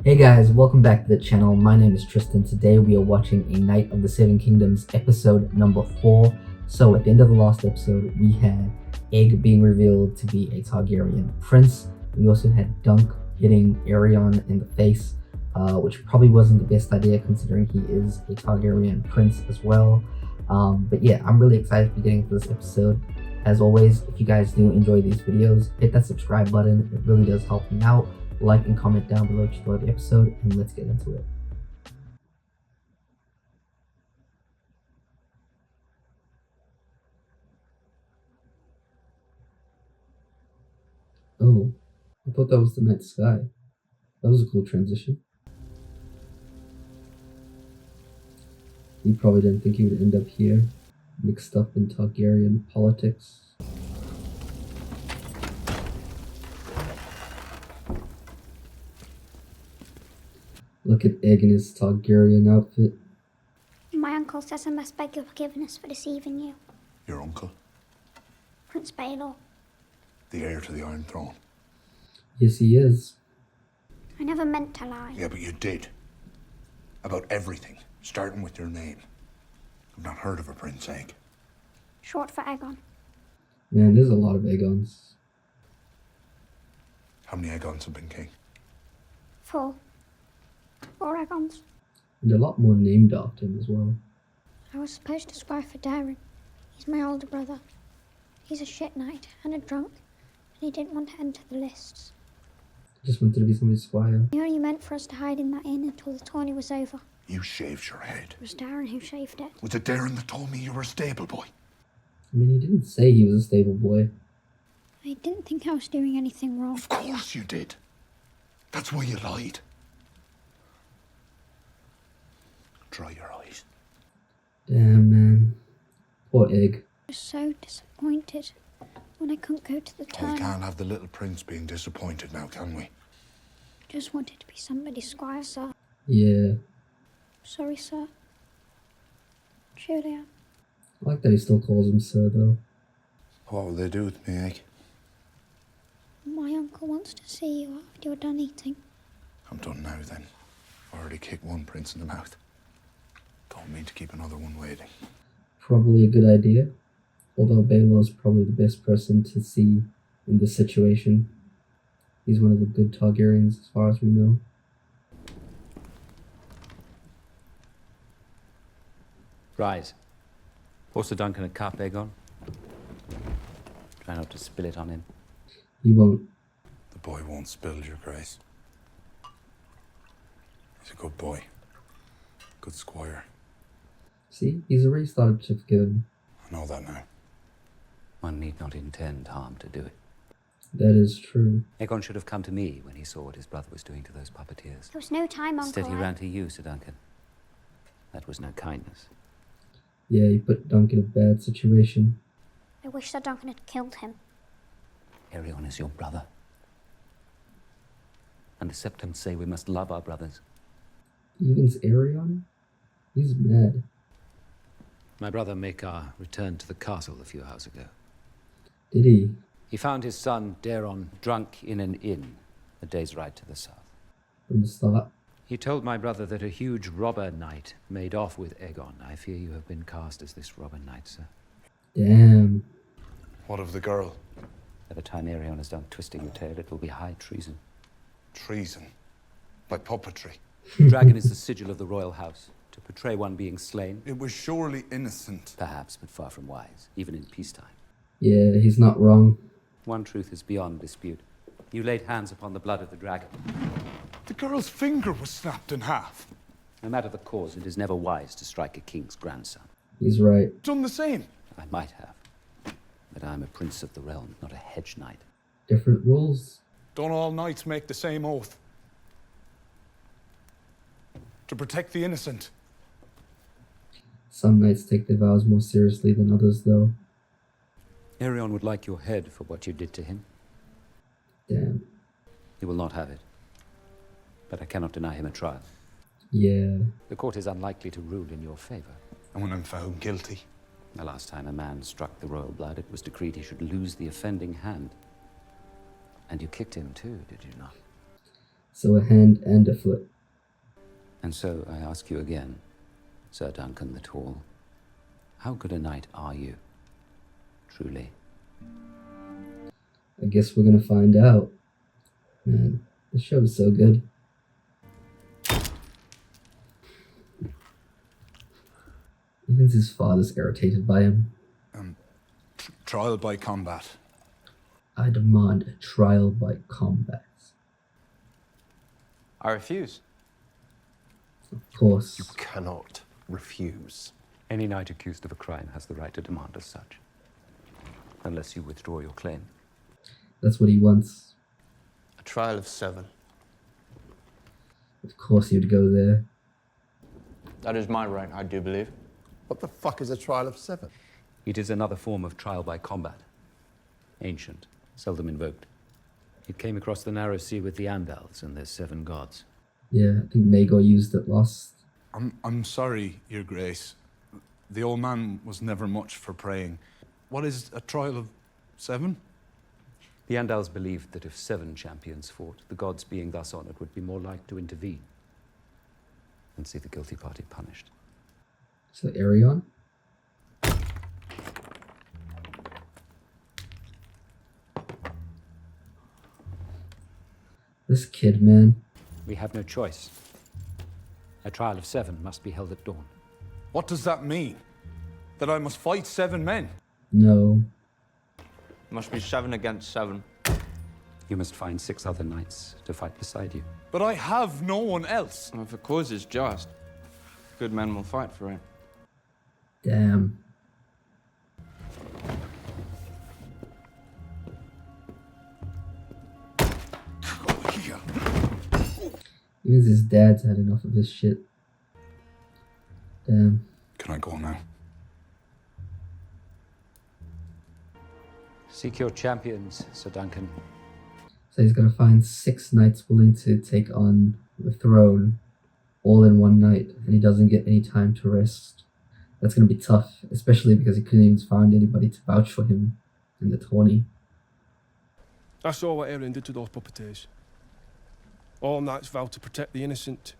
Hey guys, welcome back to the channel. My name is Tristan. Today we are watching A Knight of the Seven Kingdoms episode number 4. So at the end of the last episode, we had Egg being revealed to be a Targaryen prince. We also had Dunk hitting Aerion in the face, which probably wasn't the best idea considering he is a Targaryen prince as well. But yeah, I'm really excited to be getting into this episode. As always, if you guys do enjoy these videos, hit that subscribe button. It really does help me out. Like and comment down below if you enjoyed the episode, and let's get into it. Oh, I thought that was the night sky. That was a cool transition. You probably didn't think he would end up here, mixed up in Targaryen politics. Look at Egg in his Targaryen outfit. My uncle says I must beg your forgiveness for deceiving you. Your uncle? Prince Baelor. The heir to the Iron Throne? Yes, he is. I never meant to lie. Yeah, but you did. About everything, starting with your name. I've not heard of a Prince Egg. Short for Aegon. Man, there's a lot of Aegons. How many Aegons have been king? 4 Aegons. And a lot more named after him as well. I was supposed to squire for Darren. He's my older brother. He's a shit knight and a drunk, and he didn't want to enter the lists. I just wanted to be somebody's squire. He only meant for us to hide in that inn until the tourney was over. You shaved your head. It was Darren who shaved it. Was it Darren that told me you were a stable boy? I mean, he didn't say he was a stable boy. I didn't think I was doing anything wrong. Of course you did. That's why you lied. Dry your eyes. Damn, man. Poor Egg. I was so disappointed when I couldn't go to the Oh, we tourney. can't have the little prince being disappointed now, can we? Just wanted to be somebody's squire, sir. Yeah. Sorry, sir. Truly am. I like that he still calls him sir, though. What will they do with me, Egg? My uncle wants to see you after you're done eating. I'm done now, then. I've already kicked one prince in the mouth. Don't mean to keep another one waiting. Probably a good idea. Although Baelor's probably the best person to see in this situation. He's one of the good Targaryens as far as we know. Rise. Also Duncan a cup, Aegon. Try not to spill it on him. He won't. The boy won't spill, Your Grace. He's a good boy. Good squire. See, he's already started to forgive him. I know that now. One need not intend harm to do it. That is true. Aegon should have come to me when he saw what his brother was doing to those puppeteers. There was no time, Uncle. Instead, he ran to you, Sir Duncan. That was no kindness. Yeah, he put Dunk in a bad situation. I wish Sir Duncan had killed him. Aerion is your brother. And the Septons say we must love our brothers. Even's Aerion? He's mad. My brother Maekar returned to the castle a few hours ago. Did he? He found his son, Daeron, drunk in an inn, a day's ride to the south. From the start? He told my brother that a huge robber knight made off with Aegon. I fear you have been cast as this robber knight, sir. Damn. What of the girl? By the time Aerion is done twisting the tale, it will be high treason. Treason. Like puppetry. The dragon is the sigil of the royal house. To portray one being slain, It was surely innocent. perhaps, but far from wise, even in peacetime. Yeah, he's not wrong. One truth is beyond dispute. You laid hands upon the blood of the dragon. The girl's finger was snapped in half. No matter the cause, it is never wise to strike a king's grandson. He's right. Done the same. I might have. But I am a prince of the realm, not a hedge knight. Different rules. Don't all knights make the same oath? To protect the innocent. Some knights take their vows more seriously than others, though. Aerion would like your head for what you did to him. Damn. He will not have it. But I cannot deny him a trial. Yeah. The court is unlikely to rule in your favor. And when I'm found guilty? The last time a man struck the royal blood, it was decreed he should lose the offending hand. And you kicked him too, did you not? So a hand and a foot. And so I ask you again, Sir Duncan the Tall, how good a knight are you, truly? I guess we're gonna find out. Man, the show is so good. Even his father's irritated by him. Trial by combat. I demand a trial by combat. I refuse. Of course. You cannot refuse. Any knight accused of a crime has the right to demand as such, unless you withdraw your claim. That's what he wants. A trial of 7. Of course he would go there. That is my right, I do believe. What the fuck is a trial of 7? It is another form of trial by combat. Ancient, seldom invoked. It came across the narrow sea with the Andals and their 7 gods. Yeah, I think Maegor used it last. I'm sorry, Your Grace. The old man was never much for praying. What is a trial of 7? The Andals believed that if 7 champions fought, the gods being thus honored would be more like to intervene and see the guilty party punished. So Arion? This kid, man. We have no choice. A trial of 7 must be held at dawn. What does that mean? That I must fight 7 men? No. Must be 7 against 7. You must find 6 other knights to fight beside you. But I have no one else. If the cause is just, good men will fight for it. Damn. Even his dad's had enough of this shit. Damn. Can I go now? Seek your champions, Sir Duncan. So he's gonna find 6 knights willing to take on the throne all in one night, and he doesn't get any time to rest. That's gonna be tough, especially because he couldn't even find anybody to vouch for him in the tourney. I saw what Erin did to those puppeteers. All knights vow to protect the innocent.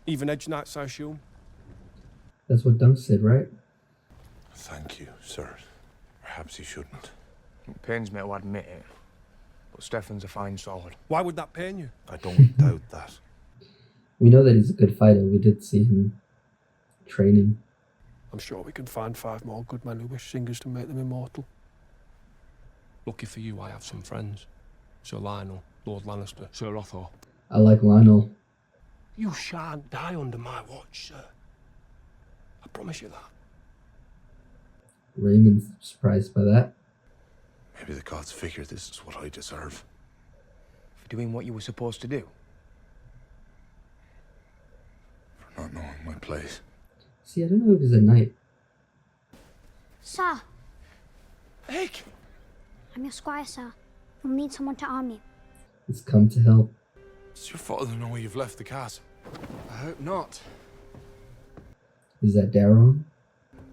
Even edge knights, I assume. That's what Dunk said, right? Thank you, sir. Perhaps you shouldn't. It pains me to admit it, but Stefan's a fine sword. Why would that pain you? I don't doubt that. We know that he's a good fighter. We did see him training. I'm sure we can find 5 more good men who wish singers to make them immortal. Lucky for you, I have some friends. Sir Lionel, Lord Lannister, Sir Otho. I like Lionel. You shan't die under my watch, sir. I promise you that. Raymond's surprised by that. Maybe the gods figure this is what I deserve. For doing what you were supposed to do. For not knowing my place. See, I don't know if he's a knight. Sir, Egg! I'm your squire, sir. You'll need someone to arm you. He's come to help. Does your father know you've left the castle? I hope not. Is that Daron?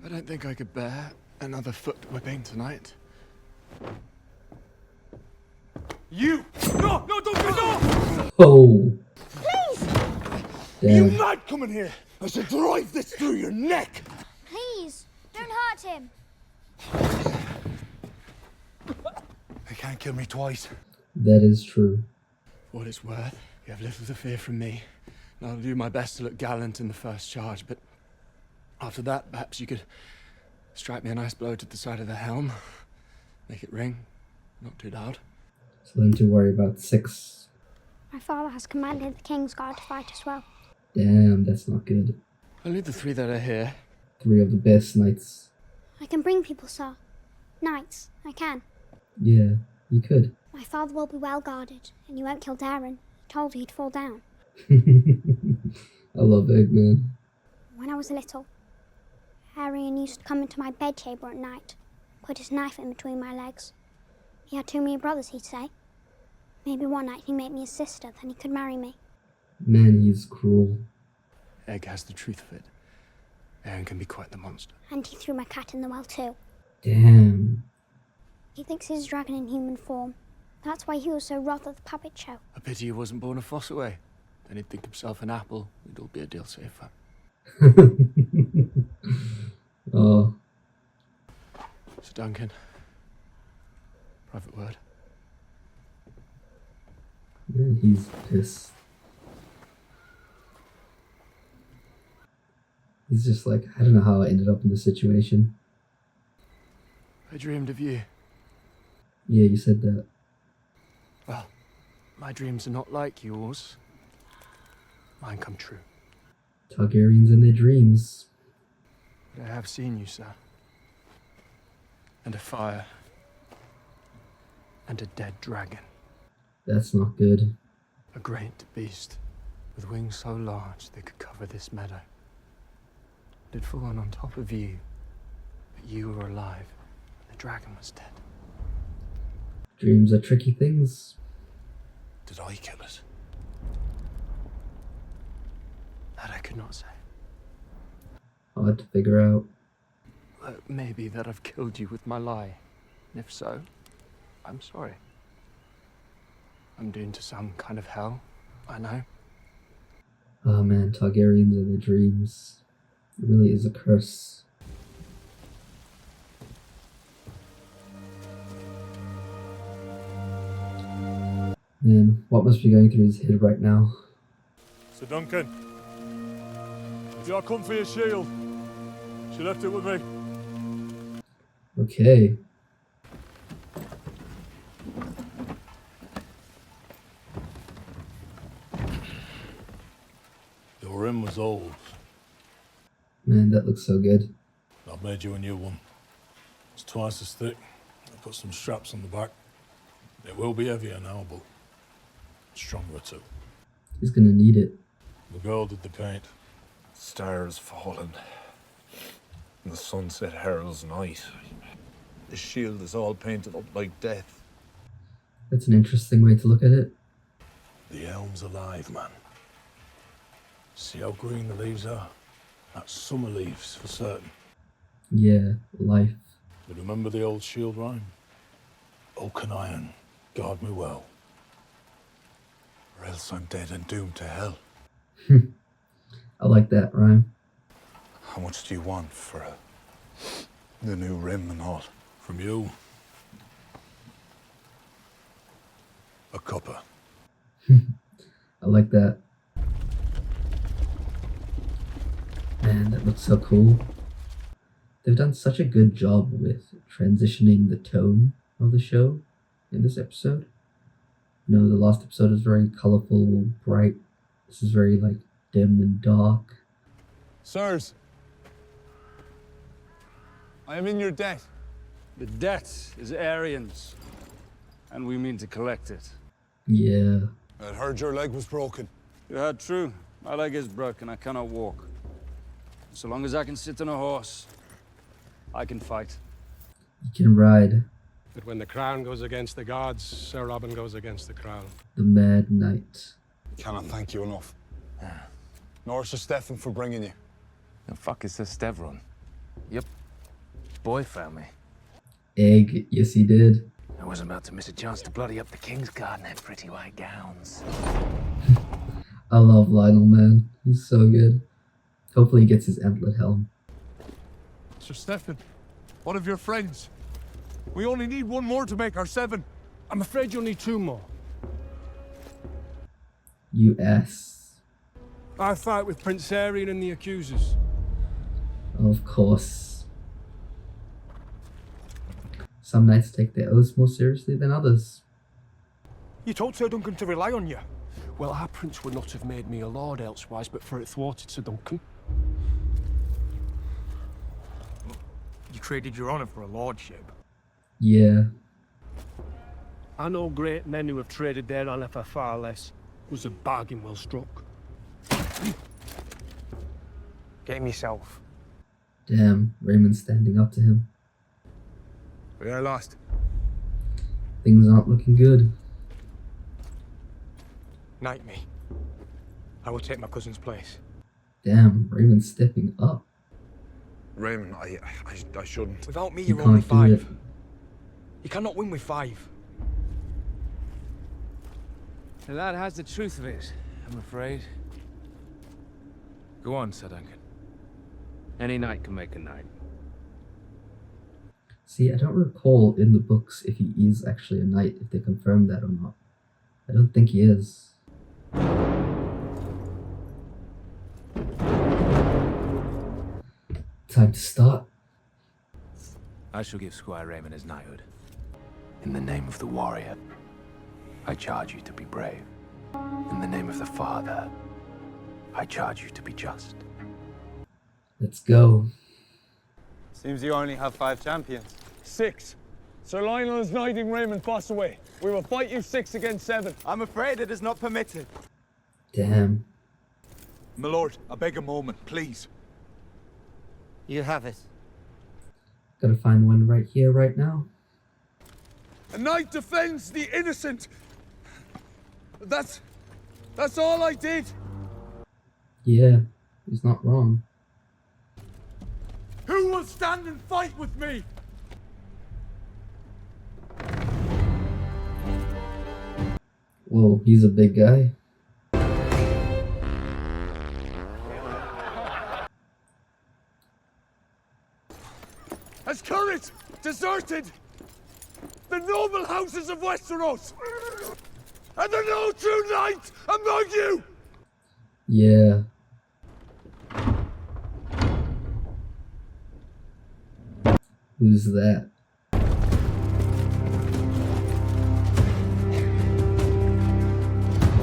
I don't think I could bear another foot whipping tonight. You! No, don't do no! Oh! Please! You Damn. mad coming here? I should drive this through your neck! Please, don't hurt him. They can't kill me twice. That is true. For what it's worth, you have little to fear from me. And I'll do my best to look gallant in the first charge, but after that, perhaps you could strike me a nice blow to the side of the helm. Make it ring. Not too loud. So then to worry about 6. My father has commanded the King's Guard to fight as well. Damn, that's not good. Only the 3 that are here. 3 of the best knights. I can bring people, sir. Knights, I can. Yeah, you could. My father will be well guarded, and you won't kill Darren. He told you he'd fall down. I love Eggman. When I was little, Arian used to come into my bedchamber at night, put his knife in between my legs. He had 2 mere brothers, he'd say. Maybe one night he'd make me his sister, then he could marry me. Man, he's cruel. Egg has the truth of it. Aaron can be quite the monster. And he threw my cat in the well too. Damn. He thinks he's a dragon in human form, That's why he was so wroth at the puppet show. A pity he wasn't born a Fossaway. Then he'd think himself an apple. We'd all be a deal safer. Oh, Sir Duncan. Private word. yeah, he's pissed. He's just like, I don't know how I ended up in this situation. I dreamed of you. Yeah, you said that. Well, my dreams are not like yours. Mine come true. Targaryens and their dreams. But I have seen you, sir. And a fire. And a dead dragon. That's not good. A great beast with wings so large they could cover this meadow. It had fallen on top of you, but you were alive, and the dragon was dead. Dreams are tricky things. Did I kill it? That I could not say. Hard to figure out. But maybe that I've killed you with my lie. And if so, I'm sorry. I'm doomed to some kind of hell, I know. Oh man, Targaryens and their dreams. It really is a curse. Man, what must be going through his head right now? Sir Duncan, if you come for your shield, she left it with me. Okay. Your rim was old. Man, that looks so good. I've made you a new one. It's twice as thick. I put some straps on the back. It will be heavier now, but stronger too. He's gonna need it. The girl did the paint. Stars fallen. And the sunset heralds night. The shield is all painted up like death. That's an interesting way to look at it. The elm's alive, man. See how green the leaves are? That's summer leaves for certain. Yeah, life. But remember the old shield rhyme? Oak and iron, guard me well, or else I'm dead and doomed to hell. I like that rhyme. How much do you want for the new rim and all? From you, a copper. I like that. Man, that looks so cool. They've done such a good job with transitioning the tone of the show in this episode. You know, the last episode is very colorful, bright. This is very, like, dim and dark. Sirs, I am in your debt. The debt is Aryans, and we mean to collect it. Yeah. I heard your leg was broken. You heard true. My leg is broken. I cannot walk. So long as I can sit on a horse, I can fight. You can ride. But when the crown goes against the gods, Sir Robin goes against the crown. The Mad Knight. Cannot thank you enough. Nor Sir Stefan for bringing you. The fuck is this Stevron? Yep. Boy found me. Egg, yes he did. I wasn't about to miss a chance to bloody up the King's Guard in their pretty white gowns. I love Lionel, man. He's so good. Hopefully he gets his antlered helm. Sir Stefan, one of your friends. We only need one more to make our 7. I'm afraid you'll need 2 more. You ass. I fight with Prince Aryan and the accusers. Of course. Some knights take their oaths more seriously than others. You told Sir Duncan to rely on you. Well, our prince would not have made me a lord elsewise, but for it thwarted Sir Duncan. You traded your honor for a lordship. Yeah. I know great men who have traded their honor for far less. It was a bargain well struck. Get him yourself. Damn, Raymond's standing up to him. We are lost. Things aren't looking good. Knight me. I will take my cousin's place. Damn, Raymond's stepping up. Raymond, I shouldn't. Without me, You you're only can't do 5. it. You cannot win with 5. The lad has the truth of it, I'm afraid. Go on, Sir Duncan. Any knight can make a knight. See, I don't recall in the books if he is actually a knight, if they confirmed that or not. I don't think he is. Time to start. I shall give Squire Raymond his knighthood. In the name of the warrior, I charge you to be brave. In the name of the Father, I charge you to be just. Let's go. Seems you only have 5 champions. 6. Sir Lionel is knighting Raymond Fossaway. We will fight you 6 against 7. I'm afraid it is not permitted. Damn. My lord, I beg a moment, please. You have it. Gotta find one right here, right now. A knight defends the innocent. That's all I did. Yeah, he's not wrong. Who will stand and fight with me? Whoa, he's a big guy. Has courage deserted the noble houses of Westeros? Are there no true knights among you? Yeah. Who's that?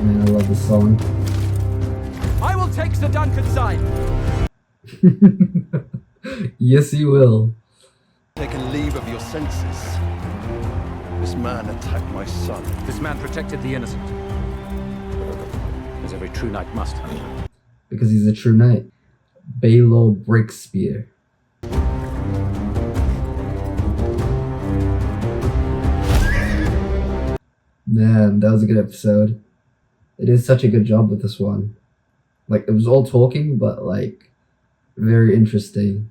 Man, I love this song. I will take Sir Duncan's side. Yes, he will. Taken leave of your senses. This man attacked my son. This man protected the innocent. As every true knight must. Because he's a true knight. Baelor Breakspear. Man, that was a good episode. They did such a good job with this one. Like, it was all talking, but like, very interesting.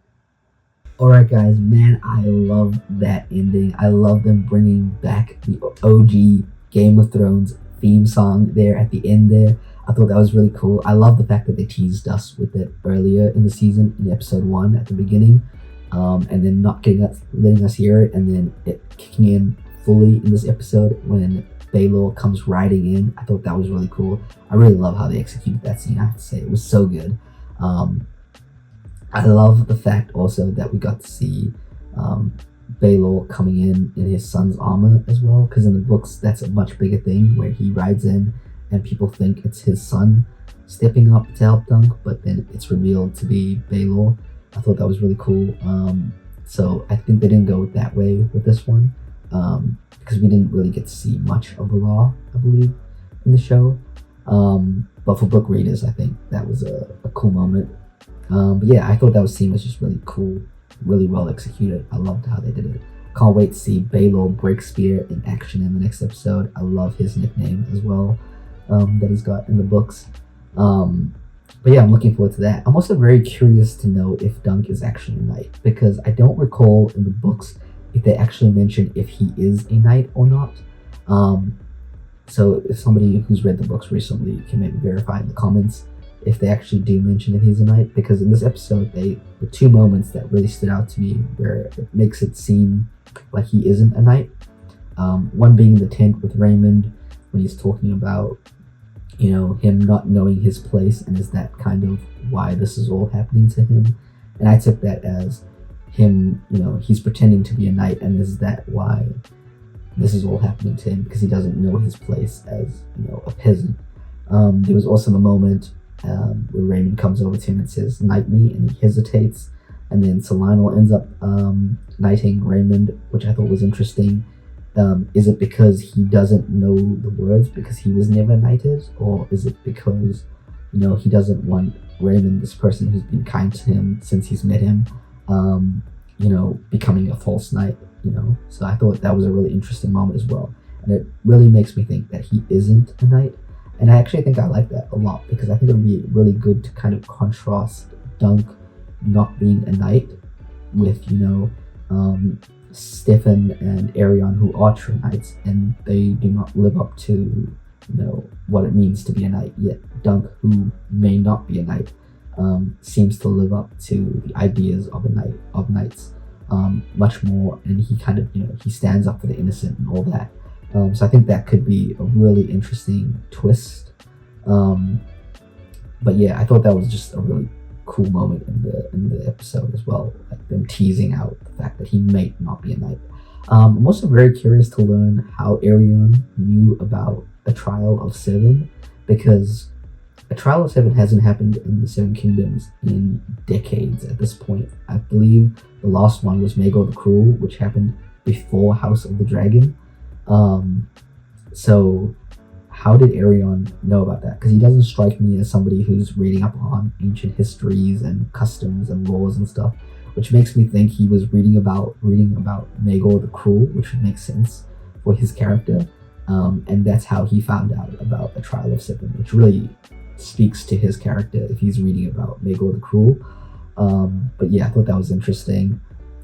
Alright guys, man, I love that ending. I love them bringing back the OG Game of Thrones theme song there at the end there. I thought that was really cool. I love the fact that they teased us with it earlier in the season, in episode 1 at the beginning, and then not letting us hear it, and then it kicking in fully in this episode when Baelor comes riding in. I thought that was really cool. I really love how they executed that scene, I have to say. It was so good. I love the fact also that we got to see Baelor coming in his son's armor as well, because in the books that's a much bigger thing where he rides in and people think it's his son stepping up to help Dunk, but then it's revealed to be Baelor. I thought that was really cool. So I think they didn't go that way with this one, because we didn't really get to see much of the law, I believe, in the show. But for book readers, I think that was a cool moment. But yeah, I thought that scene was just really cool, really well executed. I loved how they did it. Can't wait to see Baelor Breakspear in action in the next episode. I love his nickname as well, that he's got in the books. But yeah, I'm looking forward to that. I'm also very curious to know if Dunk is actually a knight, because I don't recall in the books if they actually mention if he is a knight or not. So if somebody who's read the books recently can maybe verify in the comments if they actually do mention if he's a knight, because in this episode, the 2 moments that really stood out to me where it makes it seem like he isn't a knight. One being the tent with Raymond when he's talking about, you know, him not knowing his place, and is that kind of why this is all happening to him? And I took that as him, you know, he's pretending to be a knight, and is that why this is all happening to him, because he doesn't know his place as, you know, a peasant. There was also a moment where Raymond comes over to him and says, "Knight me," and he hesitates, and then Sir Lionel ends up knighting Raymond, which I thought was interesting. Is it because he doesn't know the words because he was never knighted, or is it because, you know, he doesn't want Raymond, this person who's been kind to him since he's met him, you know, becoming a false knight, you know? So I thought that was a really interesting moment as well, and it really makes me think that he isn't a knight. And I actually think I like that a lot, because I think it would be really good to kind of contrast Dunk not being a knight with, you know, Stefan and Arion, who are true knights, and they do not live up to what it means to be a knight. Yet Dunk, who may not be a knight, seems to live up to the ideas of knights much more, and he kind of he stands up for the innocent and all that. So I think that could be a really interesting twist. But yeah, I thought that was just a really cool moment in the episode as well, like them teasing out the fact that he may not be a knight. I'm also very curious to learn how Aerion knew about a Trial of Seven, because a Trial of Seven hasn't happened in the Seven Kingdoms in decades at this point. I believe the last one was Maegor the Cruel, which happened before House of the Dragon. So how did Aerion know about that? Because he doesn't strike me as somebody who's reading up on ancient histories and customs and laws and stuff, which makes me think he was reading about Maegor the Cruel, which would make sense for his character. And that's how he found out about the Trial of Seven, which really speaks to his character if he's reading about Maegor the Cruel. But yeah, I thought that was interesting.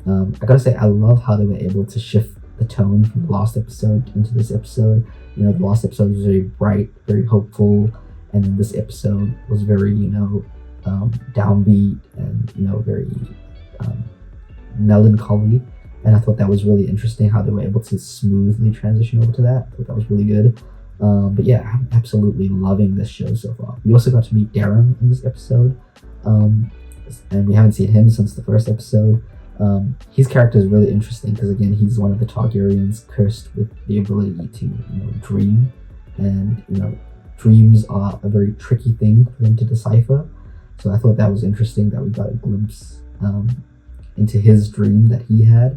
I gotta say, I love how they were able to shift the tone from the last episode into this episode. The last episode was very bright, very hopeful, and then this episode was very, downbeat and, very melancholy. And I thought that was really interesting how they were able to smoothly transition over to that. I thought that was really good. But yeah, I'm absolutely loving this show so far. We also got to meet Darren in this episode, and we haven't seen him since the first episode. His character is really interesting because, again, he's one of the Targaryens cursed with the ability to dream, and dreams are a very tricky thing for them to decipher. So I thought that was interesting that we got a glimpse into his dream that he had.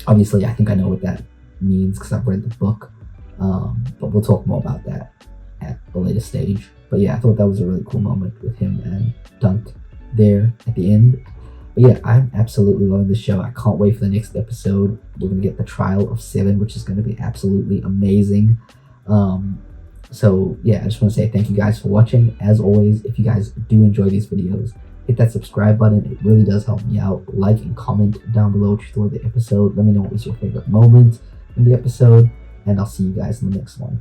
Obviously, I think I know what that means because I've read the book, but we'll talk more about that at a later stage. But yeah, I thought that was a really cool moment with him and Dunk there at the end. But yeah, I'm absolutely loving the show. I can't wait for the next episode. We're going to get the Trial of Seven, which is going to be absolutely amazing. So yeah, I just want to say thank you guys for watching. As always, if you guys do enjoy these videos, hit that subscribe button. It really does help me out. Like and comment down below what you thought of the episode. Let me know what was your favorite moment in the episode, and I'll see you guys in the next one.